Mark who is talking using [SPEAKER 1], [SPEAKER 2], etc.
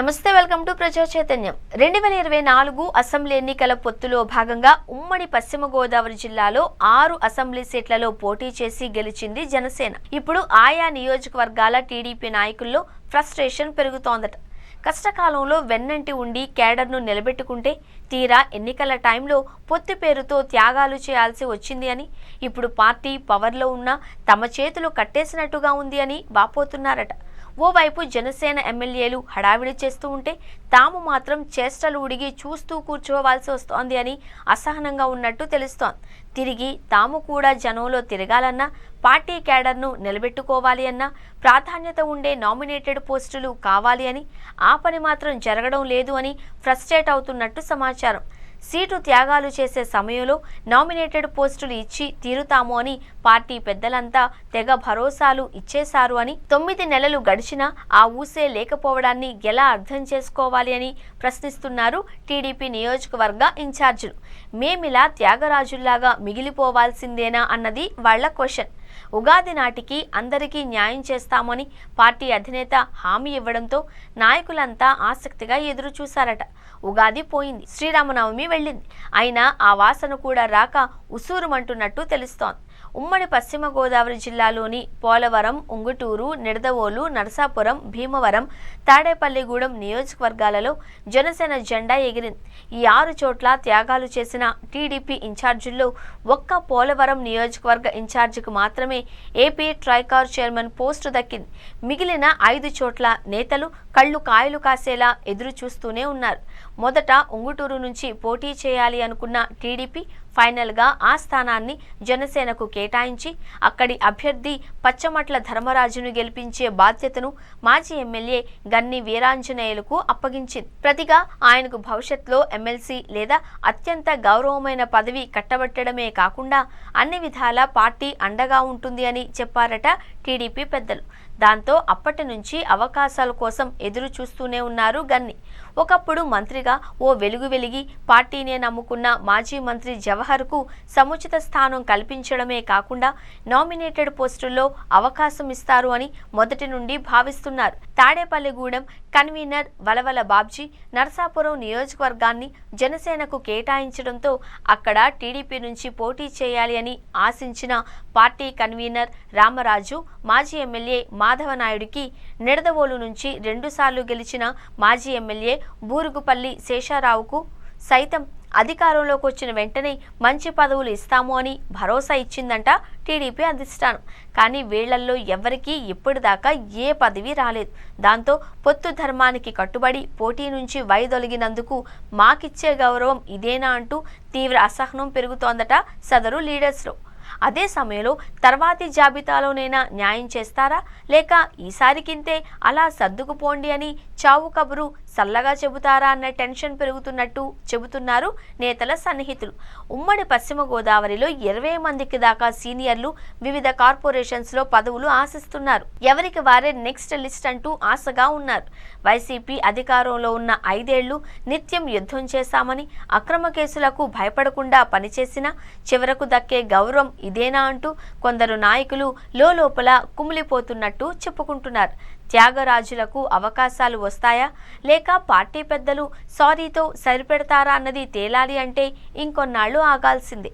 [SPEAKER 1] నమస్తే, welcome to ప్రజా చైతన్యం. 2024 అసెంబ్లీ ఎన్నికల పొత్తులో భాగంగా ఉమ్మడి పశ్చిమ గోదావరి జిల్లాలో 6 అసెంబ్లీ సీట్లలో పోటీ చేసి గెలిచింది జనసేన. ఇప్పుడు ఆయా నియోజకవర్గాల టీడీపీ నాయకుల్లో ఫ్రస్ట్రేషన్ పెరుగుతోందట. కష్టకాలంలో వెన్నంటి ఉండి కేడర్ను నిలబెట్టుకుంటే తీరా ఎన్నికల టైంలో పొత్తు పేరుతో త్యాగాలు చేయాల్సి వచ్చింది అని, ఇప్పుడు పార్టీ పవర్లో ఉన్న తమ చేతులు కట్టేసినట్టుగా ఉంది అని వాపోతున్నారట. ఓవైపు జనసేన ఎమ్మెల్యేలు హడావిడి చేస్తూ ఉంటే తాము మాత్రం చేష్టలు ఉడిగి చూస్తూ కూర్చోవాల్సి వస్తోంది అని అసహనంగా ఉన్నట్టు తెలుస్తోంది. తిరిగి తాము కూడా జనంలో తిరగాలన్నా, పార్టీ క్యాడర్ను నిలబెట్టుకోవాలి అన్నా, ప్రాధాన్యత ఉండే నామినేటెడ్ పోస్టులు కావాలి అని, ఆ పని మాత్రం జరగడం లేదు అని ఫ్రస్ట్రేట్ అవుతున్నట్టు సమాచారం. సీటు త్యాగాలు చేసే సమయంలో నామినేటెడ్ పోస్టులు ఇచ్చి తీరుతాము అని పార్టీ పెద్దలంతా తెగ భరోసాలు ఇచ్చేశారు అని, 9 నెలలు గడిచినా ఆ ఊసే లేకపోవడాన్ని ఎలా అర్థం చేసుకోవాలి అని ప్రశ్నిస్తున్నారు టీడీపీ నియోజకవర్గ ఇన్ఛార్జీలు. మేమిలా త్యాగరాజుల్లాగా మిగిలిపోవాల్సిందేనా అన్నది వాళ్ల క్వశ్చన్. ఉగాది నాటికి అందరికీ న్యాయం చేస్తామని పార్టీ అధినేత హామీ ఇవ్వడంతో నాయకులంతా ఆసక్తిగా ఎదురు చూశారట. ఉగాది పోయింది, శ్రీరామనవమి వెళ్ళింది, అయినా ఆ వాసన కూడా రాక ఉసూరుమంటున్నట్టు తెలుస్తోంది. ఉమ్మడి పశ్చిమ గోదావరి జిల్లాలోని పోలవరం, ఉంగుటూరు, నిడదవోలు, నరసాపురం, భీమవరం, తాడేపల్లిగూడెం నియోజకవర్గాలలో జనసేన జెండా ఎగిరింది. ఈ 6 చోట్ల త్యాగాలు చేసిన టీడీపీ ఇన్ఛార్జీల్లో ఒక్క పోలవరం నియోజకవర్గ ఇన్ఛార్జికి మాత్రమే ఏపీ ట్రైకార్ చైర్మన్ పోస్టు దక్కింది. మిగిలిన 5 చోట్ల నేతలు కళ్ళు కాయలు కాసేలా ఎదురు చూస్తూనే ఉన్నారు. మొదట ఉంగుటూరు నుంచి పోటీ చేయాలి అనుకున్న టీడీపీ ఫైనల్గా ఆ స్థానాన్ని జనసేనకు కేటాయించి అక్కడి అభ్యర్థి పచ్చమట్ల ధర్మరాజును గెలిపించే బాధ్యతను మాజీ ఎమ్మెల్యే గన్ని వీరాంజనేయులకు అప్పగించింది. ప్రతిగా ఆయనకు భవిష్యత్తులో ఎమ్మెల్సీ లేదా అత్యంత గౌరవమైన పదవి కట్టబెట్టడమే కాకుండా అన్ని విధాలా పార్టీ అండగా ఉంటుంది అని చెప్పారట టీడీపీ పెద్దలు. దాంతో అప్పటి నుంచి అవకాశాల కోసం ఎదురు చూస్తూనే ఉన్నారు గన్ని. ఒకప్పుడు మంత్రిగా ఓ వెలుగు వెలిగి పార్టీనే నమ్ముకున్న మాజీ మంత్రి జవహర్కు సముచిత స్థానం కల్పించడమే కాకుండా నామినేటెడ్ పోస్టుల్లో అవకాశం ఇస్తారు అని మొదటి నుండి భావిస్తున్నారు. తాడేపల్లిగూడెం కన్వీనర్ వలవల బాబ్జీ నరసాపురం నియోజకవర్గాన్ని జనసేనకు కేటాయించడంతో అక్కడ టీడీపీ నుంచి పోటీ చేయాలి అని ఆశించిన పార్టీ కన్వీనర్ రామరాజు, మాజీ ఎమ్మెల్యే మాధవనాయుడికి నిడదవోలు నుంచి 2 సార్లు గెలిచిన మాజీ ఎమ్మెల్యే బూరుగుపల్లి శేషారావుకు సైతం అధికారంలోకి వచ్చిన వెంటనే మంచి పదవులు ఇస్తాము అని భరోసా ఇచ్చిందంట టీడీపీ అధిష్టానం. కానీ వీళ్లల్లో ఎవరికీ ఇప్పటిదాకా ఏ పదవి రాలేదు. దాంతో పొత్తు ధర్మానికి కట్టుబడి పోటీ నుంచి వైదొలిగినందుకు మాకిచ్చే గౌరవం ఇదేనా అంటూ తీవ్ర అసహనం పెరుగుతోందట సదరు లీడర్స్లో. అదే సమయంలో తర్వాతి జాబితాలోనైనా న్యాయం చేస్తారా, లేక ఈసారికింతే అలా సర్దుకుపోండి అని చావు కబురు సల్లగా చెబుతారా అన్న టెన్షన్ పెరుగుతున్నట్టు చెబుతున్నారు నేతల సన్నిహితులు. ఉమ్మడి పశ్చిమ గోదావరిలో 20 మందికి దాకా సీనియర్లు వివిధ కార్పొరేషన్స్లో పదవులు ఆశిస్తున్నారు. ఎవరికి వారే నెక్స్ట్ లిస్ట్ అంటూ ఆశగా ఉన్నారు. వైసీపీ అధికారంలో ఉన్న 5 ఏళ్లు నిత్యం యుద్ధం చేశామని, అక్రమ కేసులకు భయపడకుండా పనిచేసినా చివరకు దక్కే గౌరవం ఇదేనా అంటూ కొందరు నాయకులు లోపల కుమిలిపోతున్నట్టు చెప్పుకుంటున్నారు. త్యాగరాజులకు అవకాశాలు వస్తాయా, లేక పార్టీ పెద్దలు సారీతో సరిపెడతారా అన్నది తేలాలి అంటే ఇంకొన్నాళ్లు ఆగాల్సిందే.